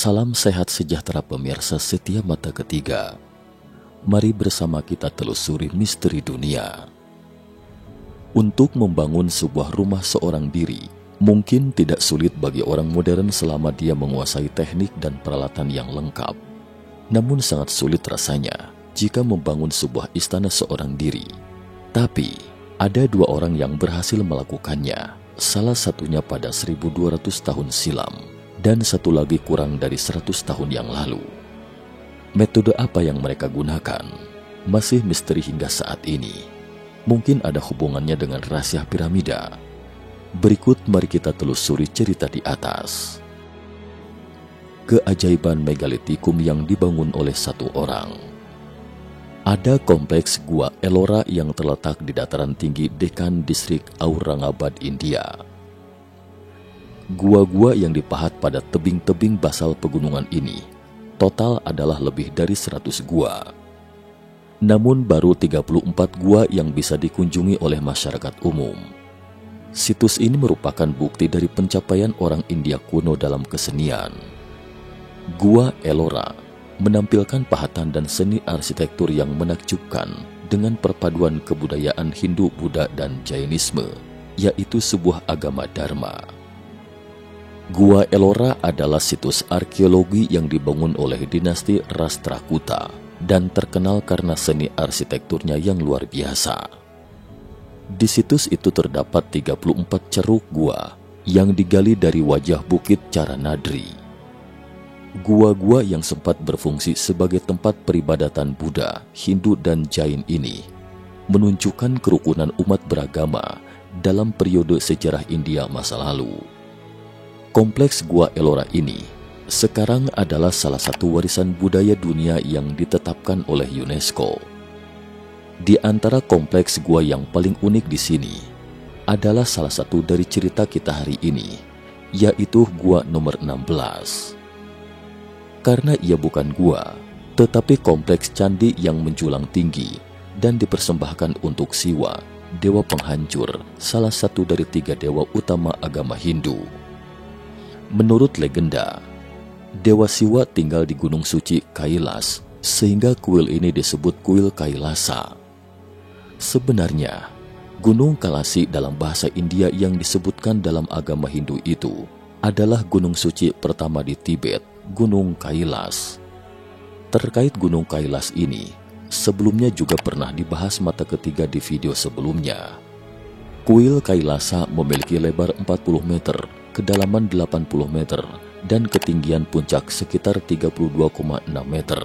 Salam sehat sejahtera pemirsa setia mata ketiga. Mari bersama kita telusuri misteri dunia. Untuk membangun sebuah rumah seorang diri, mungkin tidak sulit bagi orang modern selama dia menguasai teknik dan peralatan yang lengkap. Namun sangat sulit rasanya jika membangun sebuah istana seorang diri. Tapi, ada dua orang yang berhasil melakukannya, salah satunya pada 1200 tahun silam, dan satu lagi kurang dari 100 tahun yang lalu. Metode apa yang mereka gunakan masih misteri hingga saat ini. Mungkin ada hubungannya dengan rahasia piramida. Berikut mari kita telusuri cerita di atas. Keajaiban megalitikum yang dibangun oleh satu orang. Ada kompleks Gua Ellora yang terletak di dataran tinggi Deccan distrik Aurangabad, India. Gua-gua yang dipahat pada tebing-tebing basal pegunungan ini total adalah lebih dari 100 gua. Namun baru 34 gua yang bisa dikunjungi oleh masyarakat umum. Situs ini merupakan bukti dari pencapaian orang India kuno dalam kesenian. Gua Ellora menampilkan pahatan dan seni arsitektur yang menakjubkan dengan perpaduan kebudayaan Hindu, Buddha, dan Jainisme, yaitu sebuah agama Dharma. Gua Ellora adalah situs arkeologi yang dibangun oleh dinasti Rashtrakuta dan terkenal karena seni arsitekturnya yang luar biasa. Di situs itu terdapat 34 ceruk gua yang digali dari wajah bukit Caranadri. Gua-gua yang sempat berfungsi sebagai tempat peribadatan Buddha, Hindu, dan Jain ini menunjukkan kerukunan umat beragama dalam periode sejarah India masa lalu. Kompleks Gua Ellora ini sekarang adalah salah satu warisan budaya dunia yang ditetapkan oleh UNESCO. Di antara kompleks gua yang paling unik di sini adalah salah satu dari cerita kita hari ini, yaitu gua nomor 16. Karena ia bukan gua, tetapi kompleks candi yang menjulang tinggi dan dipersembahkan untuk Siwa, dewa penghancur, salah satu dari 3 dewa utama agama Hindu. Menurut legenda, Dewa Siwa tinggal di Gunung Suci Kailas, sehingga kuil ini disebut Kuil Kailasa. Sebenarnya, Gunung Kalasi dalam bahasa India yang disebutkan dalam agama Hindu itu adalah gunung suci pertama di Tibet, Gunung Kailas. Terkait Gunung Kailas ini, sebelumnya juga pernah dibahas mata ketiga di video sebelumnya. Kuil Kailasa memiliki lebar 40 meter, kedalaman 80 meter, dan ketinggian puncak sekitar 32,6 meter.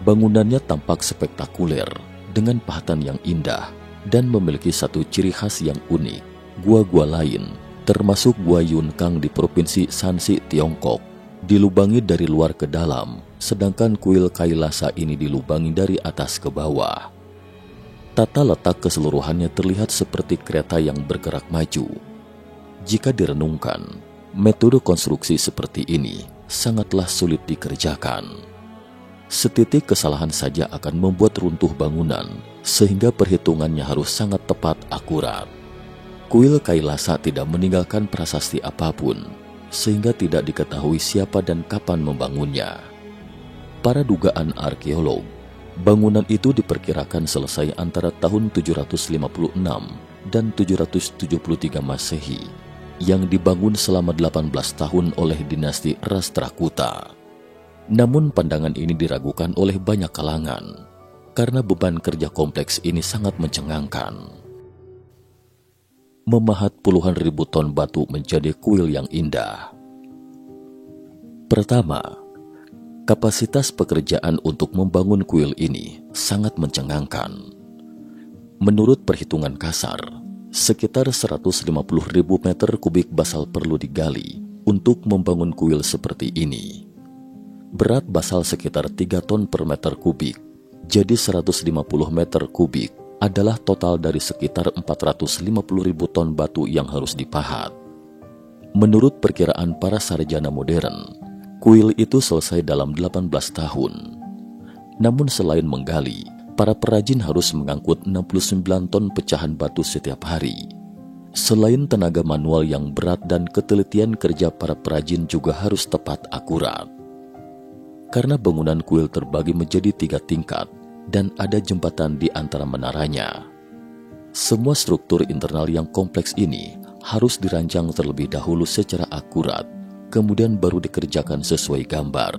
Bangunannya tampak spektakuler dengan pahatan yang indah dan memiliki satu ciri khas yang unik. Gua-gua lain, termasuk Gua Yunkang di Provinsi Shanxi, Tiongkok, dilubangi dari luar ke dalam, sedangkan kuil Kailasa ini dilubangi dari atas ke bawah. Tata letak keseluruhannya terlihat seperti kereta yang bergerak maju. Jika direnungkan, metode konstruksi seperti ini sangatlah sulit dikerjakan. Setitik kesalahan saja akan membuat runtuh bangunan, sehingga perhitungannya harus sangat tepat akurat. Kuil Kailasa tidak meninggalkan prasasti apapun, sehingga tidak diketahui siapa dan kapan membangunnya. Para dugaan arkeolog, bangunan itu diperkirakan selesai antara tahun 756 dan 773 Masehi, yang dibangun selama 18 tahun oleh dinasti Rashtrakuta. Namun pandangan ini diragukan oleh banyak kalangan, karena beban kerja kompleks ini sangat mencengangkan. Memahat puluhan ribu ton batu menjadi kuil yang indah. Pertama, kapasitas pekerjaan untuk membangun kuil ini sangat mencengangkan. Menurut perhitungan kasar, sekitar 150.000 meter kubik basal perlu digali untuk membangun kuil seperti ini. Berat basal sekitar 3 ton per meter kubik, jadi 150 meter kubik adalah total dari sekitar 450.000 ton batu yang harus dipahat. Menurut perkiraan para sarjana modern, kuil itu selesai dalam 18 tahun. Namun selain menggali, para perajin harus mengangkut 69 ton pecahan batu setiap hari. Selain tenaga manual yang berat dan ketelitian kerja para perajin juga harus tepat akurat. Karena bangunan kuil terbagi menjadi 3 tingkat dan ada jembatan di antara menaranya. Semua struktur internal yang kompleks ini harus dirancang terlebih dahulu secara akurat, kemudian baru dikerjakan sesuai gambar.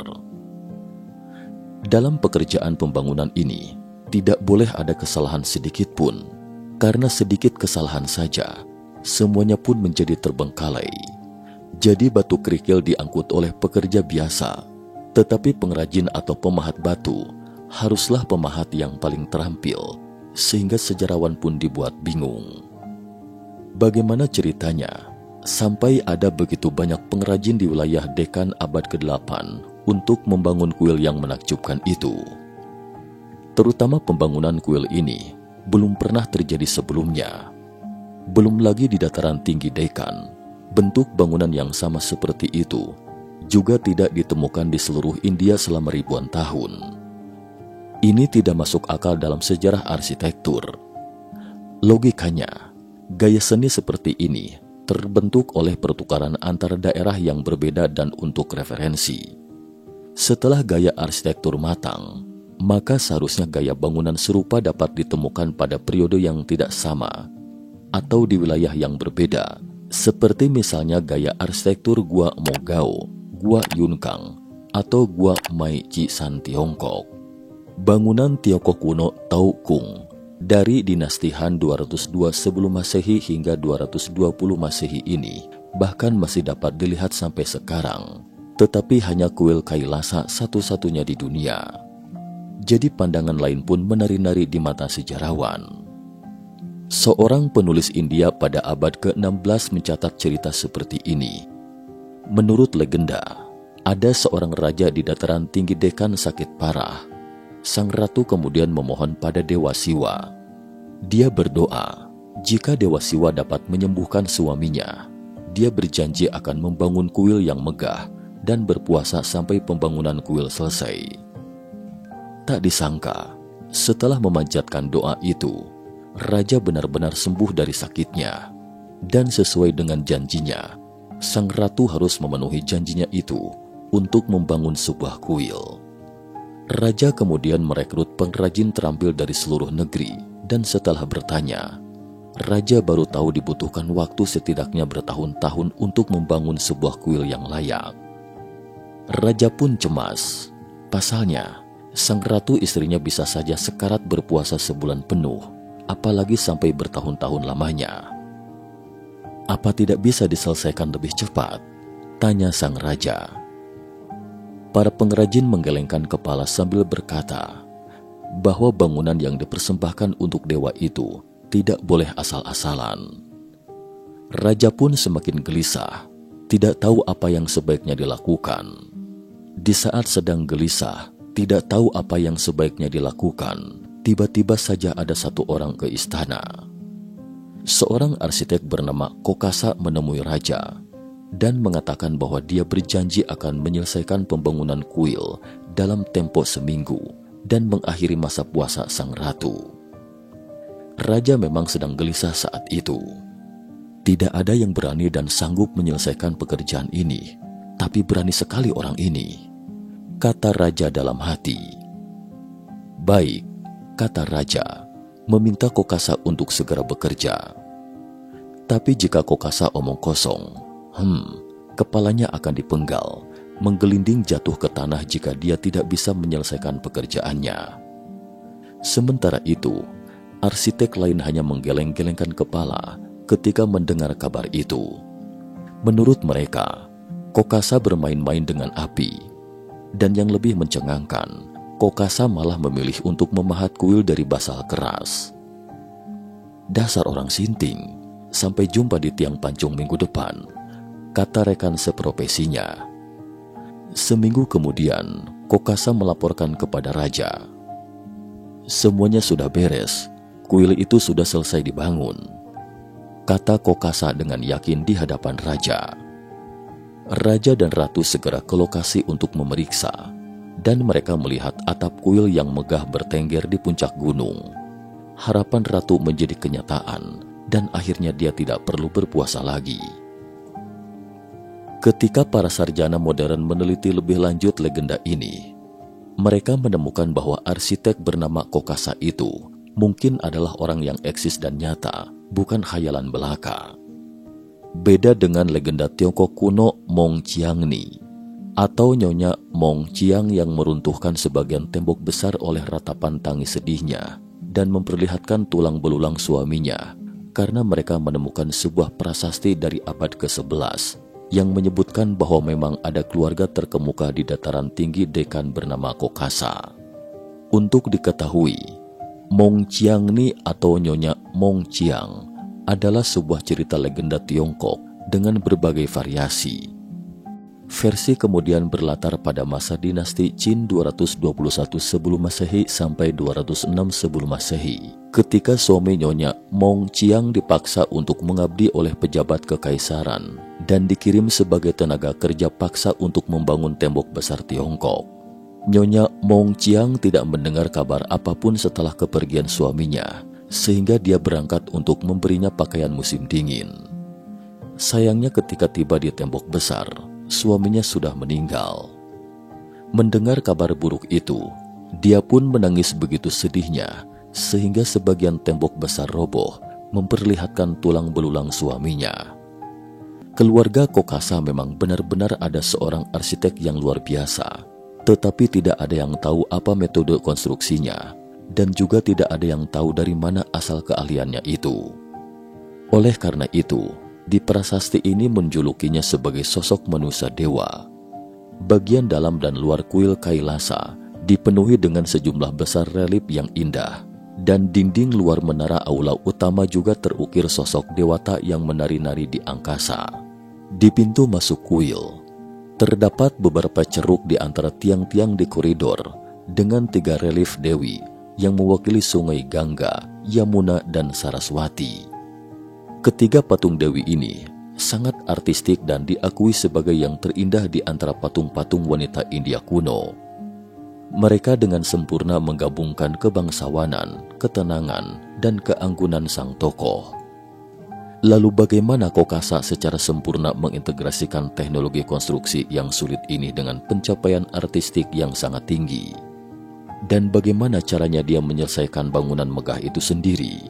Dalam pekerjaan pembangunan ini, tidak boleh ada kesalahan sedikit pun, karena sedikit kesalahan saja semuanya pun menjadi terbengkalai. Jadi batu kerikil diangkut oleh pekerja biasa, tetapi pengrajin atau pemahat batu haruslah pemahat yang paling terampil, sehingga sejarawan pun dibuat bingung. Bagaimana ceritanya sampai ada begitu banyak pengrajin di wilayah Dekkan abad ke-8 untuk membangun kuil yang menakjubkan itu? Terutama pembangunan kuil ini belum pernah terjadi sebelumnya. Belum lagi di dataran tinggi Dekkan, bentuk bangunan yang sama seperti itu juga tidak ditemukan di seluruh India selama ribuan tahun. Ini tidak masuk akal dalam sejarah arsitektur. Logikanya, gaya seni seperti ini terbentuk oleh pertukaran antara daerah yang berbeda dan untuk referensi. Setelah gaya arsitektur matang, maka seharusnya gaya bangunan serupa dapat ditemukan pada periode yang tidak sama atau di wilayah yang berbeda, seperti misalnya gaya arsitektur Gua Mogao, Gua Yunkang, atau Gua Maijisan Tiongkok. Bangunan Tiongkok kuno Tau Kung dari dinasti Han 202 sebelum Masehi hingga 220 Masehi ini bahkan masih dapat dilihat sampai sekarang, tetapi hanya kuil Kailasa satu-satunya di dunia. Jadi pandangan lain pun menari-nari di mata sejarawan. Seorang penulis India pada abad ke-16 mencatat cerita seperti ini. Menurut legenda, ada seorang raja di dataran tinggi Dekkan sakit parah. Sang ratu kemudian memohon pada Dewa Siwa. Dia berdoa, jika Dewa Siwa dapat menyembuhkan suaminya, dia berjanji akan membangun kuil yang megah dan berpuasa sampai pembangunan kuil selesai. Tak disangka, setelah memanjatkan doa itu, raja benar-benar sembuh dari sakitnya, dan sesuai dengan janjinya, sang ratu harus memenuhi janjinya itu untuk membangun sebuah kuil. Raja kemudian merekrut pengrajin terampil dari seluruh negeri, dan setelah bertanya, raja baru tahu dibutuhkan waktu setidaknya bertahun-tahun untuk membangun sebuah kuil yang layak. Raja pun cemas, pasalnya sang ratu istrinya bisa saja sekarat berpuasa sebulan penuh, apalagi sampai bertahun-tahun lamanya. Apa tidak bisa diselesaikan lebih cepat? Tanya sang raja. Para pengrajin menggelengkan kepala sambil berkata bahwa bangunan yang dipersembahkan untuk dewa itu tidak boleh asal-asalan. Raja pun semakin gelisah, tidak tahu apa yang sebaiknya dilakukan. Di saat sedang gelisah, tidak tahu apa yang sebaiknya dilakukan, tiba-tiba saja ada satu orang ke istana. Seorang arsitek bernama Kokasa menemui raja dan mengatakan bahwa dia berjanji akan menyelesaikan pembangunan kuil dalam tempo seminggu dan mengakhiri masa puasa sang ratu. Raja memang sedang gelisah saat itu. Tidak ada yang berani dan sanggup menyelesaikan pekerjaan ini, tapi berani sekali orang ini, kata raja dalam hati. Baik, kata raja, meminta Kokasa untuk segera bekerja. Tapi jika Kokasa omong kosong, kepalanya akan dipenggal, menggelinding jatuh ke tanah jika dia tidak bisa menyelesaikan pekerjaannya. Sementara itu, arsitek lain hanya menggeleng-gelengkan kepala ketika mendengar kabar itu. Menurut mereka, Kokasa bermain-main dengan api, dan yang lebih mencengangkan, Kokasa malah memilih untuk memahat kuil dari basal keras. Dasar orang sinting, sampai jumpa di tiang pancung minggu depan, kata rekan seprofesinya. Seminggu kemudian, Kokasa melaporkan kepada raja. Semuanya sudah beres, kuil itu sudah selesai dibangun, kata Kokasa dengan yakin di hadapan raja. Raja dan ratu segera ke lokasi untuk memeriksa, dan mereka melihat atap kuil yang megah bertengger di puncak gunung. Harapan ratu menjadi kenyataan dan akhirnya dia tidak perlu berpuasa lagi. Ketika para sarjana modern meneliti lebih lanjut legenda ini, mereka menemukan bahwa arsitek bernama Kokasa itu mungkin adalah orang yang eksis dan nyata, bukan khayalan belaka. Beda dengan legenda Tiongkok kuno Mong Qiangni atau Nyonya Mong Qiang yang meruntuhkan sebagian tembok besar oleh ratapan tangis sedihnya dan memperlihatkan tulang belulang suaminya karena mereka menemukan sebuah prasasti dari abad ke-11 yang menyebutkan bahwa memang ada keluarga terkemuka di dataran tinggi Dekan bernama Kokasa. Untuk diketahui, Mong Qiangni atau Nyonya Mong Qiang adalah sebuah cerita legenda Tiongkok dengan berbagai variasi. Versi kemudian berlatar pada masa dinasti Qin 221 sebelum Masehi sampai 206 sebelum Masehi, ketika suami Nyonya Mong Qiang dipaksa untuk mengabdi oleh pejabat kekaisaran dan dikirim sebagai tenaga kerja paksa untuk membangun tembok besar Tiongkok. Nyonya Mong Qiang tidak mendengar kabar apapun setelah kepergian suaminya, sehingga dia berangkat untuk memberinya pakaian musim dingin. Sayangnya ketika tiba di tembok besar, suaminya sudah meninggal. Mendengar kabar buruk itu, dia pun menangis begitu sedihnya, sehingga sebagian tembok besar roboh, memperlihatkan tulang belulang suaminya. Keluarga Kokasa memang benar-benar ada seorang arsitek yang luar biasa, tetapi tidak ada yang tahu apa metode konstruksinya, dan juga tidak ada yang tahu dari mana asal keahliannya itu. Oleh karena itu, di prasasti ini menjulukinya sebagai sosok manusia dewa. Bagian dalam dan luar kuil Kailasa dipenuhi dengan sejumlah besar relief yang indah, dan dinding luar menara aula utama juga terukir sosok dewata yang menari-nari di angkasa. Di pintu masuk kuil, terdapat beberapa ceruk di antara tiang-tiang di koridor dengan 3 relief dewi yang mewakili sungai Gangga, Yamuna, dan Saraswati. Ketiga patung dewi ini sangat artistik dan diakui sebagai yang terindah di antara patung-patung wanita India kuno. Mereka dengan sempurna menggabungkan kebangsawanan, ketenangan, dan keanggunan sang tokoh. Lalu bagaimana Kokasa secara sempurna mengintegrasikan teknologi konstruksi yang sulit ini dengan pencapaian artistik yang sangat tinggi? Dan bagaimana caranya dia menyelesaikan bangunan megah itu sendiri?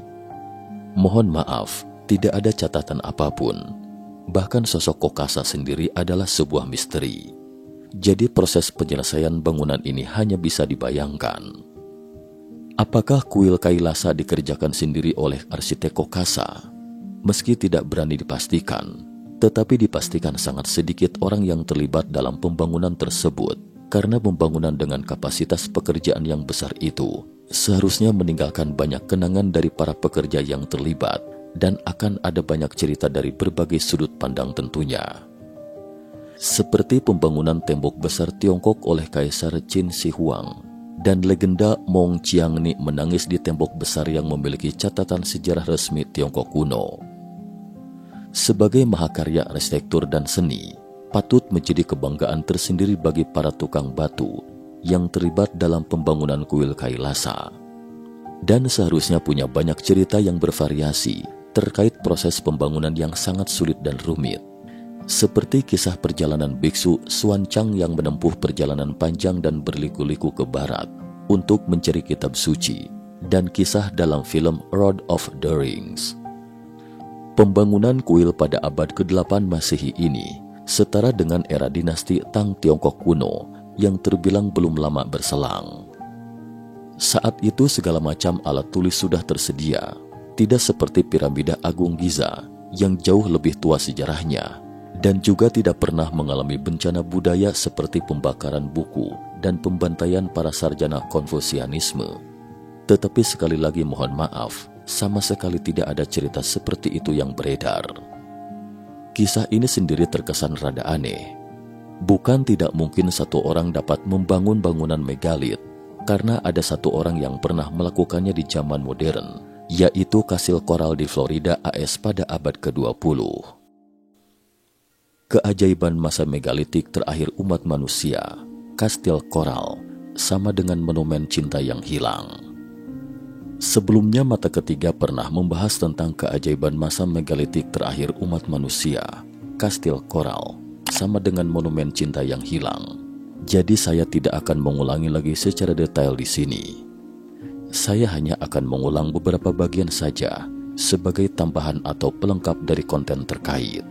Mohon maaf, tidak ada catatan apapun. Bahkan sosok Kokasa sendiri adalah sebuah misteri. Jadi proses penyelesaian bangunan ini hanya bisa dibayangkan. Apakah kuil Kailasa dikerjakan sendiri oleh arsitek Kokasa? Meski tidak berani dipastikan, tetapi dipastikan sangat sedikit orang yang terlibat dalam pembangunan tersebut, karena pembangunan dengan kapasitas pekerjaan yang besar itu seharusnya meninggalkan banyak kenangan dari para pekerja yang terlibat, dan akan ada banyak cerita dari berbagai sudut pandang tentunya. Seperti pembangunan tembok besar Tiongkok oleh Kaisar Qin Shi Huang, dan legenda Mong Qiangni menangis di tembok besar yang memiliki catatan sejarah resmi Tiongkok kuno. Sebagai mahakarya arsitektur dan seni, patut menjadi kebanggaan tersendiri bagi para tukang batu yang terlibat dalam pembangunan kuil Kailasa. Dan seharusnya punya banyak cerita yang bervariasi terkait proses pembangunan yang sangat sulit dan rumit. Seperti kisah perjalanan biksu Xuanzang yang menempuh perjalanan panjang dan berliku-liku ke barat untuk mencari kitab suci, dan kisah dalam film Lord of the Rings. Pembangunan kuil pada abad ke-8 Masehi ini setara dengan era dinasti Tang Tiongkok kuno yang terbilang belum lama berselang. Saat itu segala macam alat tulis sudah tersedia, tidak seperti piramida Agung Giza yang jauh lebih tua sejarahnya, dan juga tidak pernah mengalami bencana budaya seperti pembakaran buku dan pembantaian para sarjana Konfusianisme. Tetapi sekali lagi mohon maaf, sama sekali tidak ada cerita seperti itu yang beredar. Kisah ini sendiri terkesan rada aneh. Bukan tidak mungkin satu orang dapat membangun bangunan megalit, karena ada satu orang yang pernah melakukannya di zaman modern, yaitu Kastil Koral di Florida, AS pada abad ke-20. Keajaiban masa megalitik terakhir umat manusia, Kastil Koral, sama dengan monumen cinta yang hilang. Sebelumnya mata ketiga pernah membahas tentang keajaiban masa megalitik terakhir umat manusia, Kastil Koral, sama dengan monumen cinta yang hilang. Jadi saya tidak akan mengulangi lagi secara detail di sini. Saya hanya akan mengulang beberapa bagian saja sebagai tambahan atau pelengkap dari konten terkait.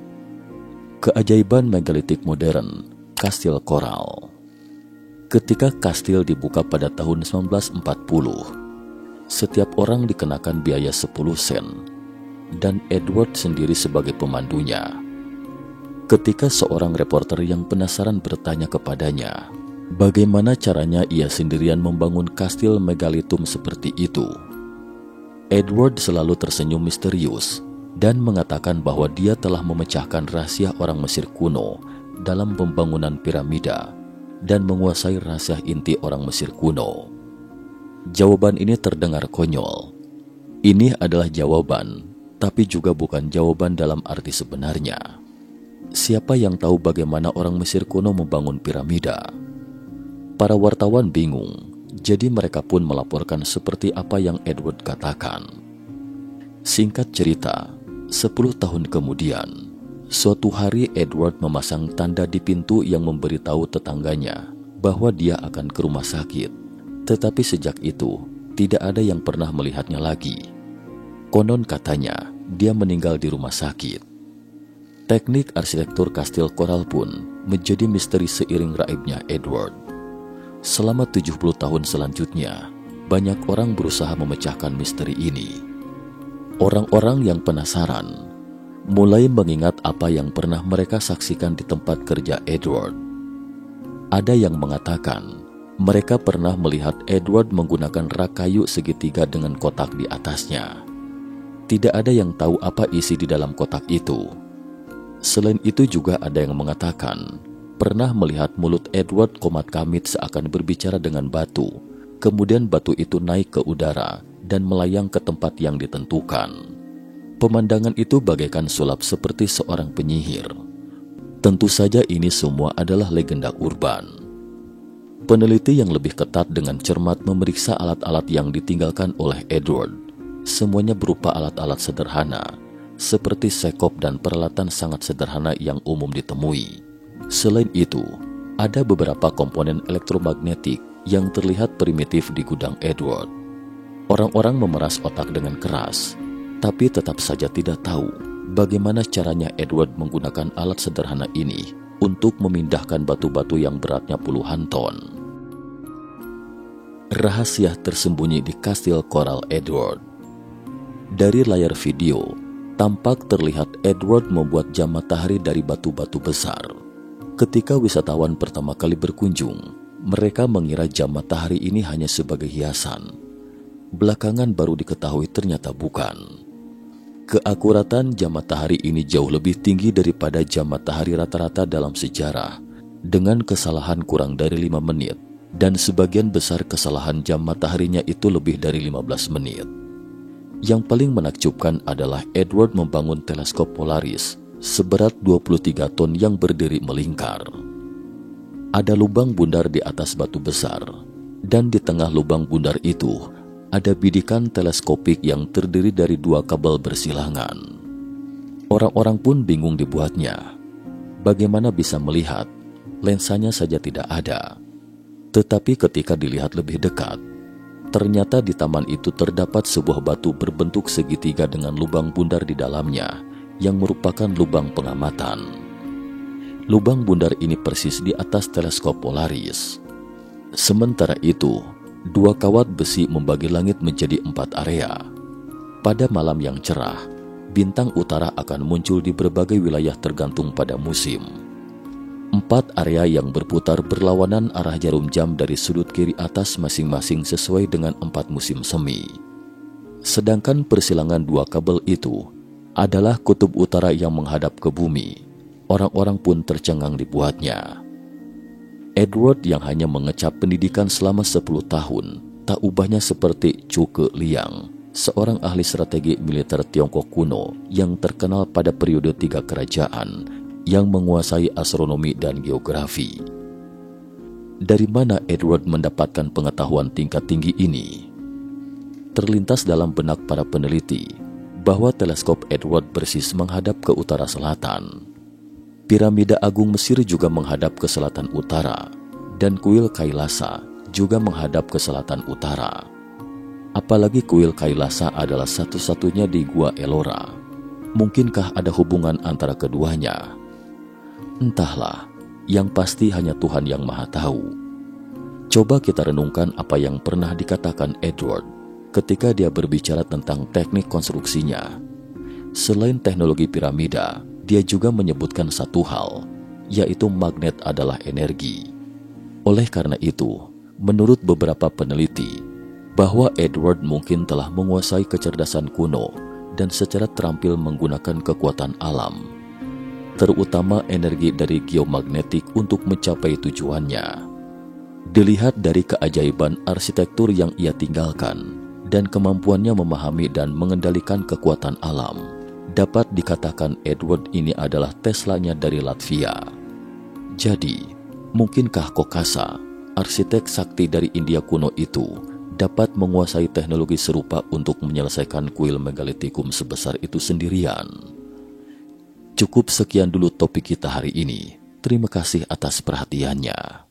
Keajaiban megalitik modern, Kastil Koral. Ketika kastil dibuka pada tahun 1940, setiap orang dikenakan biaya 10 sen, dan Edward sendiri sebagai pemandunya. Ketika seorang reporter yang penasaran bertanya kepadanya, bagaimana caranya ia sendirian membangun kastil megalitum seperti itu, Edward selalu tersenyum misterius dan mengatakan bahwa dia telah memecahkan rahasia orang Mesir kuno dalam pembangunan piramida dan menguasai rahasia inti orang Mesir kuno. Jawaban ini terdengar konyol. Ini adalah jawaban, tapi juga bukan jawaban dalam arti sebenarnya. Siapa yang tahu bagaimana orang Mesir kuno membangun piramida? Para wartawan bingung, jadi mereka pun melaporkan seperti apa yang Edward katakan. Singkat cerita, 10 tahun kemudian, suatu hari Edward memasang tanda di pintu yang memberitahu tetangganya bahwa dia akan ke rumah sakit. Tetapi sejak itu, tidak ada yang pernah melihatnya lagi. Konon katanya, dia meninggal di rumah sakit. Teknik arsitektur Kastil Koral pun menjadi misteri seiring raibnya Edward. Selama 70 tahun selanjutnya, banyak orang berusaha memecahkan misteri ini. Orang-orang yang penasaran mulai mengingat apa yang pernah mereka saksikan di tempat kerja Edward. Ada yang mengatakan mereka pernah melihat Edward menggunakan rak kayu segitiga dengan kotak di atasnya. Tidak ada yang tahu apa isi di dalam kotak itu. Selain itu juga ada yang mengatakan pernah melihat mulut Edward komat-kamit seakan berbicara dengan batu. Kemudian batu itu naik ke udara dan melayang ke tempat yang ditentukan. Pemandangan itu bagaikan sulap seperti seorang penyihir. Tentu saja ini semua adalah legenda urban. Peneliti yang lebih ketat dengan cermat memeriksa alat-alat yang ditinggalkan oleh Edward. Semuanya berupa alat-alat sederhana, seperti sekop dan peralatan sangat sederhana yang umum ditemui. Selain itu, ada beberapa komponen elektromagnetik yang terlihat primitif di gudang Edward. Orang-orang memeras otak dengan keras, tapi tetap saja tidak tahu bagaimana caranya Edward menggunakan alat sederhana ini untuk memindahkan batu-batu yang beratnya puluhan ton. Rahasia tersembunyi di Kastil Koral Edward. Dari layar video, tampak terlihat Edward membuat jam matahari dari batu-batu besar. Ketika wisatawan pertama kali berkunjung, mereka mengira jam matahari ini hanya sebagai hiasan. Belakangan baru diketahui ternyata bukan. Keakuratan jam matahari ini jauh lebih tinggi daripada jam matahari rata-rata dalam sejarah, dengan kesalahan kurang dari 5 menit, dan sebagian besar kesalahan jam mataharinya itu lebih dari 15 menit. Yang paling menakjubkan adalah Edward membangun teleskop Polaris seberat 23 ton yang berdiri melingkar. Ada lubang bundar di atas batu besar, dan di tengah lubang bundar itu ada bidikan teleskopik yang terdiri dari 2 kabel bersilangan. Orang-orang pun bingung dibuatnya. Bagaimana bisa melihat? Lensanya saja tidak ada. Tetapi ketika dilihat lebih dekat, ternyata di taman itu terdapat sebuah batu berbentuk segitiga dengan lubang bundar di dalamnya, yang merupakan lubang pengamatan. Lubang bundar ini persis di atas teleskop Polaris. Sementara itu, 2 kawat besi membagi langit menjadi 4 area. Pada malam yang cerah, bintang utara akan muncul di berbagai wilayah tergantung pada musim. 4 area yang berputar berlawanan arah jarum jam dari sudut kiri atas masing-masing sesuai dengan 4 musim semi. Sedangkan persilangan 2 kabel itu adalah kutub utara yang menghadap ke bumi. Orang-orang pun tercengang dibuatnya. Edward yang hanya mengecap pendidikan selama 10 tahun, tak ubahnya seperti Chu Ke-liang, seorang ahli strategi militer Tiongkok kuno yang terkenal pada periode 3 kerajaan yang menguasai astronomi dan geografi. Dari mana Edward mendapatkan pengetahuan tingkat tinggi ini? terlintas dalam benak para peneliti bahwa teleskop Edward persis menghadap ke utara selatan. Piramida Agung Mesir juga menghadap ke selatan utara, dan kuil Kailasa juga menghadap ke selatan utara. Apalagi kuil Kailasa adalah satu-satunya di Gua Ellora. Mungkinkah ada hubungan antara keduanya? Entahlah, yang pasti hanya Tuhan yang Maha Tahu. Coba kita renungkan apa yang pernah dikatakan Edward ketika dia berbicara tentang teknik konstruksinya. Selain teknologi piramida, dia juga menyebutkan satu hal, yaitu magnet adalah energi. Oleh karena itu, menurut beberapa peneliti, bahwa Edward mungkin telah menguasai kecerdasan kuno dan secara terampil menggunakan kekuatan alam, terutama energi dari geomagnetik untuk mencapai tujuannya. Dilihat dari keajaiban arsitektur yang ia tinggalkan dan kemampuannya memahami dan mengendalikan kekuatan alam, dapat dikatakan Edward ini adalah Tesla-nya dari Latvia. Jadi, mungkinkah Kokasa, arsitek sakti dari India kuno itu, dapat menguasai teknologi serupa untuk menyelesaikan kuil megalitikum sebesar itu sendirian? Cukup sekian dulu topik kita hari ini. Terima kasih atas perhatiannya.